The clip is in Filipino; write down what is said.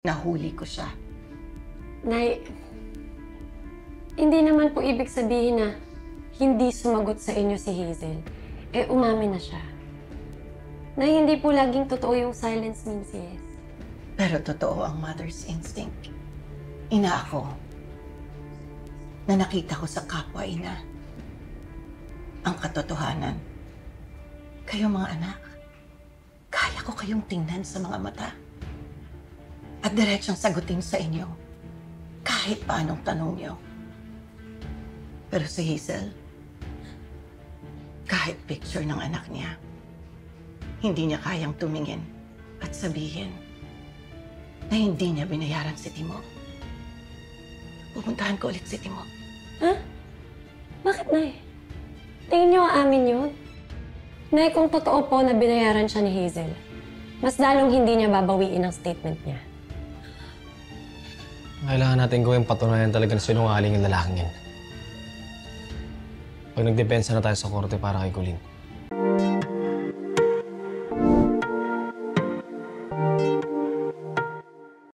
Nahuli ko siya. Nay, hindi naman po ibig sabihin na hindi sumagot sa inyo si Hazel. Umamin na siya. Nay, hindi po laging totoo yung silence ni Sis. Pero totoo ang mother's instinct. Ina ako na nakita ko sa kapwa-ina ang katotohanan. Kayo mga anak, kaya ko kayong tingnan sa mga mata at diretsong sagutin sa inyo kahit paanong tanong niyo. Pero si Hazel, kahit picture ng anak niya, hindi niya kayang tumingin at sabihin na hindi niya binayaran si Timo. Pupuntahan ko ulit si Timo. Ha? Bakit, Nay? Tingin niyo aamin yun? Nay, kung totoo po na binayaran siya ni Hazel, mas lalong hindi niya babawiin ang statement niya. Kailangan natin gawing patunayan talaga na sinungaling yung lalaking yan. Pag nagdepensa na tayo sa korte para kay Colleen.